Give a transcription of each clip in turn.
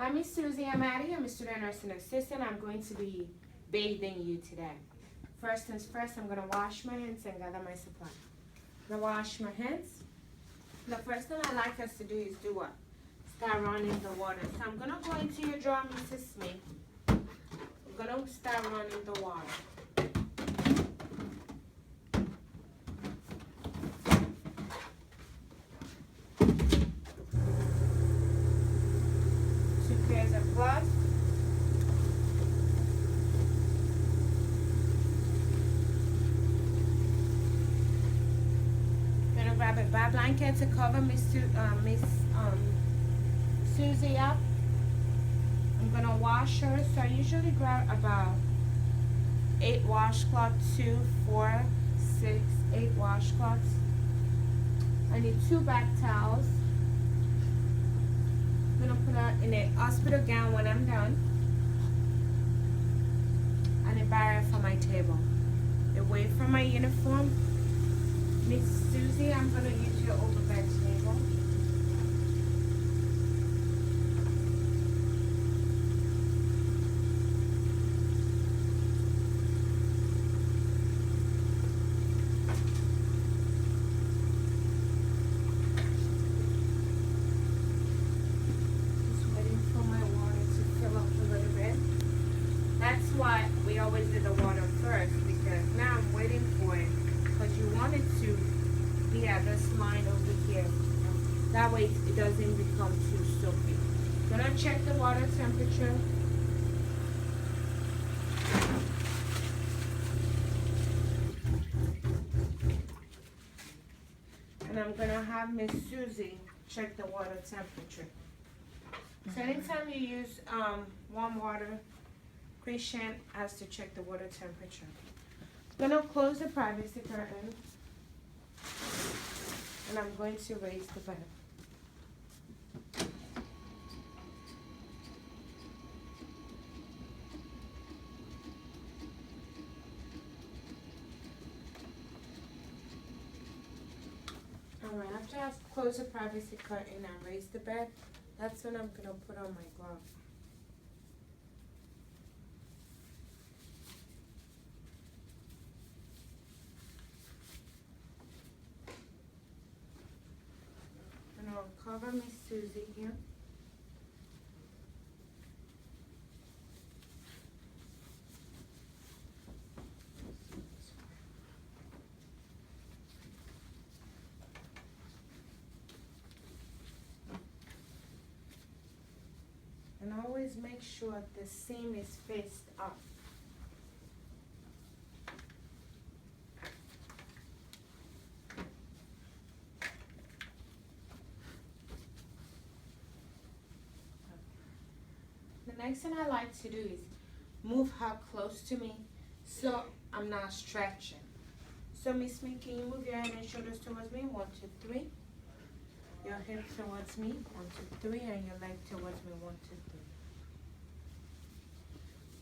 Hi, Miss Susie. I'm Addie. I'm a student nursing assistant. I'm going to be bathing you today. First things first, I'm going to wash my hands and gather my supply. I'm going to wash my hands. The first thing I like us to do is do what? Start running the water. So I'm going to go into your drawer, Mrs. Smith. I'm going to start running the water. Two pairs of gloves. Gonna grab a bad blanket to cover Miss Susie up. I'm gonna wash her. So I usually grab about 8 washcloths, 2, 4, 6, 8 washcloths. I need 2 bath towels. I'm gonna put her in a hospital gown when I'm done. And a barrier for my table. Away from my uniform. Miss Susie, I'm gonna use your overbed table. Just waiting for my water to fill up a little bit. That's why we always do the water first, because now I'm waiting for it. Because you want it to be at this line over here. That way it doesn't become too soapy. Gonna check the water temperature. And I'm gonna have Miss Susie check the water temperature. So anytime you use warm water, patient has to check the water temperature. Gonna close the privacy curtain. And I'm going to raise the bed. Alright, after I've closed the privacy curtain and raised the bed, that's when I'm gonna put on my glove. And I'll cover Miss Susie here. And always make sure the seam is faced up. The next thing I like to do is move her close to me so I'm not stretching. So Miss Smith, can you move your head and shoulders towards me? 1, 2, 3. Your hip towards me, 1, 2, 3, and your leg towards me, 1, 2,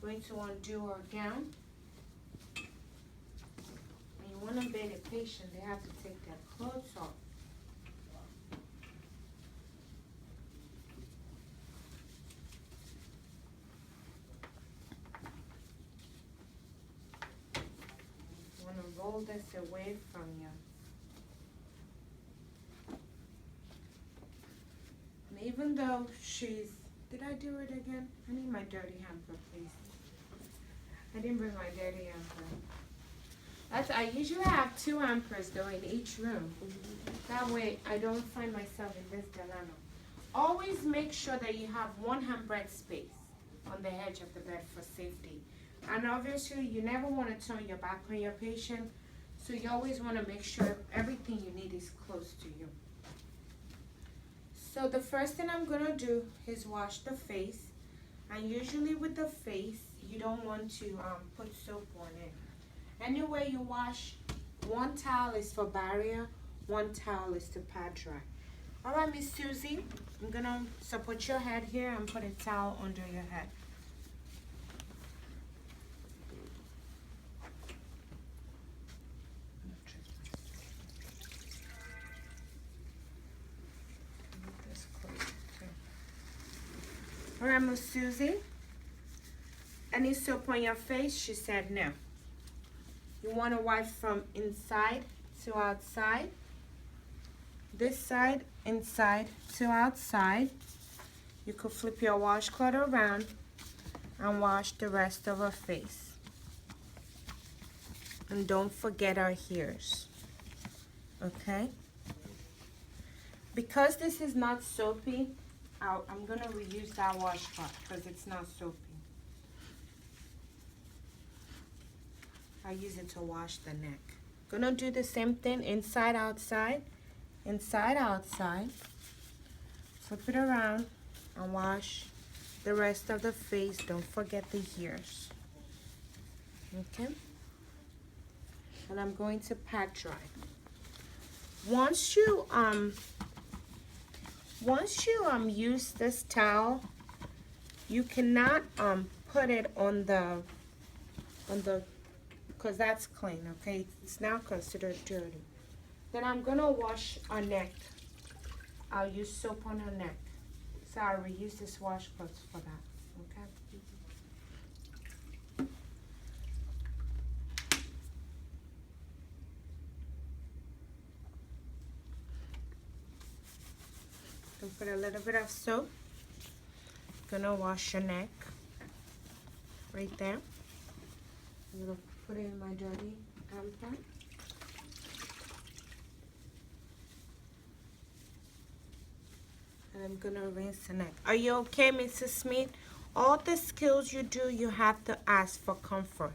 3. Going to undo our gown. When you want to bathe a patient, they have to take their clothes off. You want to roll this away from you. And even though did I do it again? I need my dirty hamper, please. I didn't bring my dirty hamper. I usually have 2 hampers though in each room. That way I don't find myself in this dilemma. Always make sure that you have 1 handbreadth space on the edge of the bed for safety. And obviously you never want to turn your back on your patient, so you always want to make sure everything you need is close to you. So the first thing I'm going to do is wash the face. And usually with the face, you don't want to put soap on it. Anyway you wash, 1 towel is for barrier, 1 towel is to pad dry. Alright, Miss Susie, I'm going to support your head here and put a towel under your head. All right, Miss Susie. Any soap on your face? She said no. You want to wipe from inside to outside. This side, inside to outside. You could flip your washcloth around and wash the rest of her face. And don't forget our hairs. Okay? Because this is not soapy, I'm going to reuse that washcloth because it's not soapy. I use it to wash the neck. Gonna do the same thing inside, outside, inside, outside. Flip it around and wash the rest of the face. Don't forget the ears. Okay? And I'm going to pat dry. Once you use this towel, you cannot put it on the because that's clean, okay? It's now considered dirty. Then I'm gonna wash our neck. I'll use soap on her neck. So I'll reuse this washcloth for that, okay? Gonna put a little bit of soap. Gonna wash your neck right there. I'm gonna put it in my dirty hamper. And I'm gonna rinse the neck. Are you okay, Mrs. Smith? All the skills you do, you have to ask for comfort.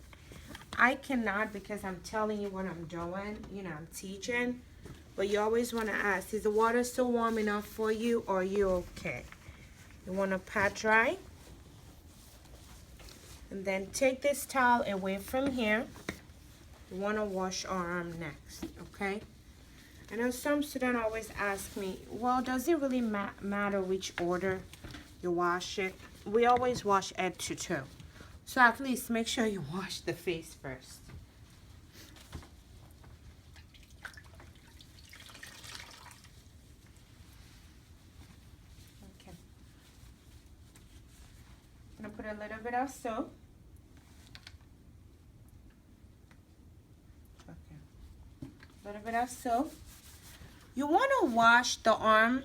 I cannot because I'm telling you what I'm doing. You know, I'm teaching. But you always want to ask, is the water still warm enough for you or are you okay? You want to pat dry. And then take this towel away from here. You want to wash our arm next, okay? I know some students always ask me, well, does it really matter which order you wash it? We always wash head to toe. So at least make sure you wash the face first. Okay. I'm going to put a little bit of soap. Okay. A little bit of soap. You want to wash the arm,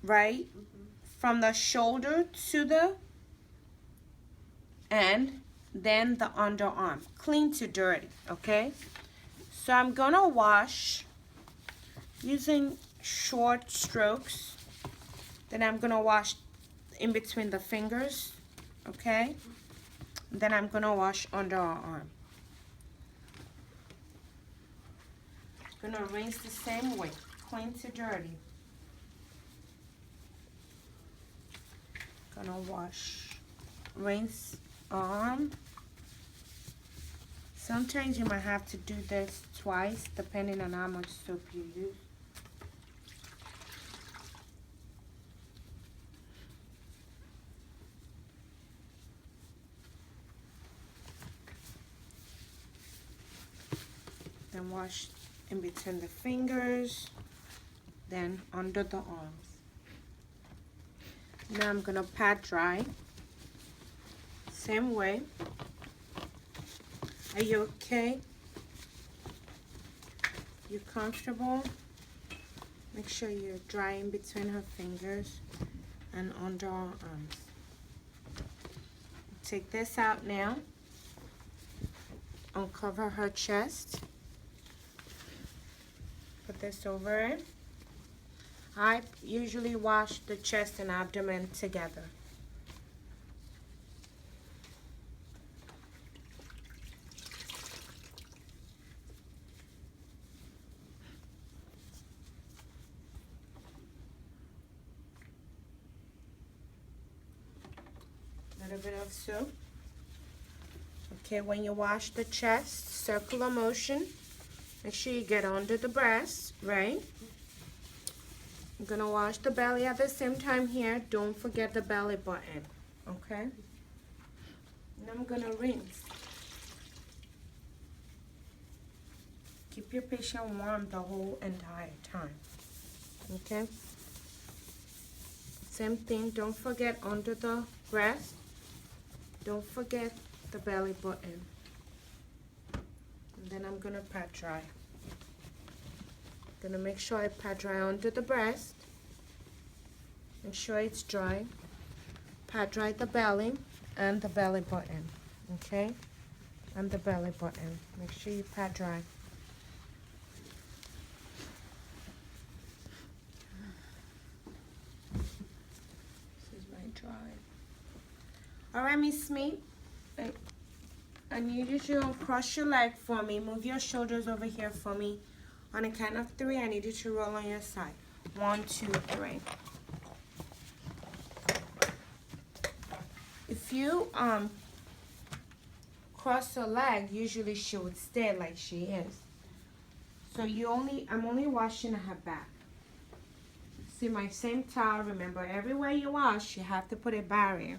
right, from the shoulder to the end, then the underarm. Clean to dirty, okay? So I'm going to wash using short strokes. Then I'm going to wash in between the fingers, okay? Then I'm going to wash under our arm. I'm going to rinse the same way. Clean to dirty. Gonna wash, rinse arm. Sometimes you might have to do this twice depending on how much soap you use. Then wash in between the fingers. Then under the arms. Now I'm gonna pat dry. Same way. Are you okay? You comfortable? Make sure you're dry in between her fingers and under her arms. Take this out now. Uncover her chest. Put this over it. I usually wash the chest and abdomen together. A little bit of soap. Okay, when you wash the chest, circular motion. Make sure you get under the breast, right? I'm gonna wash the belly at the same time here. Don't forget the belly button, okay? And I'm gonna rinse. Keep your patient warm the whole entire time, okay? Same thing, don't forget under the breast. Don't forget the belly button. And then I'm gonna pat dry. Gonna make sure I pat dry under the breast. Make sure it's dry. Pat dry the belly and the belly button. Okay? And the belly button. Make sure you pat dry. This is my dry. Alright, Miss Smith. I need you to cross your leg for me. Move your shoulders over here for me. On a count of 3, I need you to roll on your side. 1, 2, 3. If you cross her leg, usually she would stay like she is. So I'm only washing her back. See my same towel. Remember, everywhere you wash, you have to put a barrier.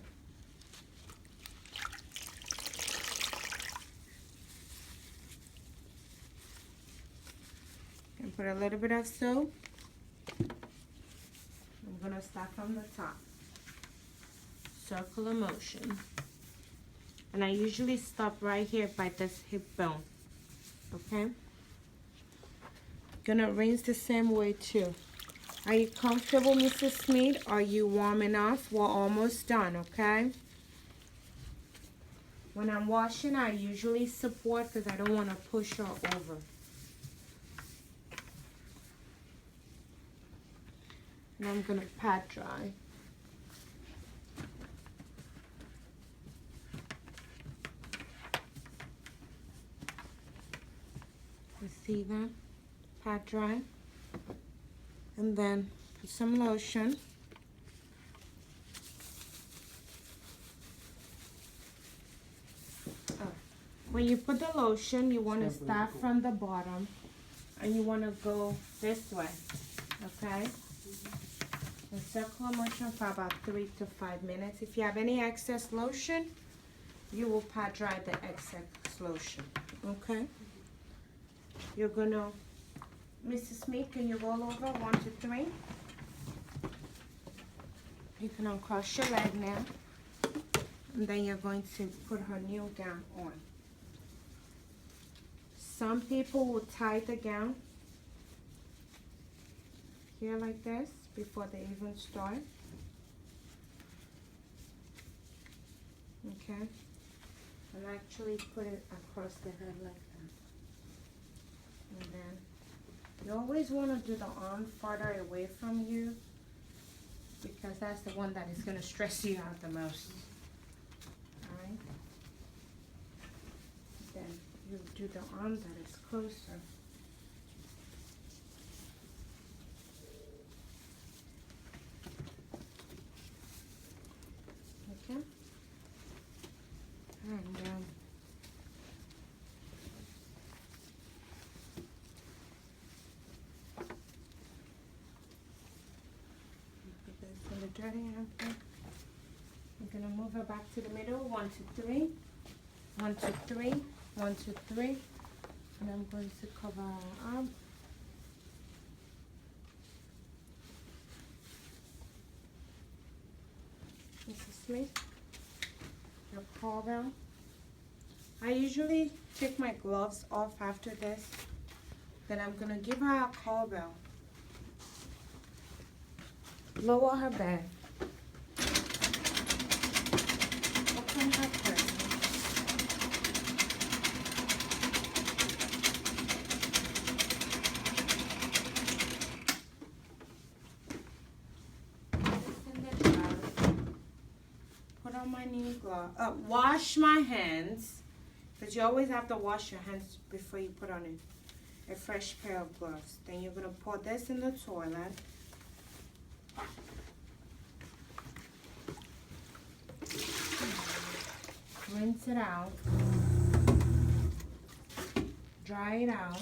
And put a little bit of soap. I'm gonna start from the top. Circular motion. And I usually stop right here by this hip bone. Okay? Gonna rinse the same way too. Are you comfortable, Mrs. Smith? Are you warm enough? We're almost done, okay? When I'm washing, I usually support because I don't want to push her over. And I'm gonna pat dry. You see that? Pat dry. And then put some lotion. When you put the lotion, you want to start from the bottom and you want to go this way, okay? And circular motion for about 3 to 5 minutes. If you have any excess lotion, you will pat dry the excess lotion, okay? You're gonna, Mrs. Smith, can you roll over 1 to 3? You can uncross your leg now. And then you're going to put her new gown on. Some people will tie the gown here like this before they even start. Okay? And actually put it across the head like that. And then you always want to do the arm farther away from you because that's the one that is going to stress you out the most. Alright? Then you do the arm that is closer. Okay? And put this in the dirty apple. I'm gonna move her back to the middle. 1 to 3. 1 to 3. 1 to 3. And I'm going to cover her arm. Mrs. Smith, your cowbell. I usually take my gloves off after this. Then I'm gonna give her a cowbell. Lower her bed. Open her present. My new glove. Wash my hands, because you always have to wash your hands before you put on a fresh pair of gloves. Then you're going to pour this in the toilet. Rinse it out. Dry it out.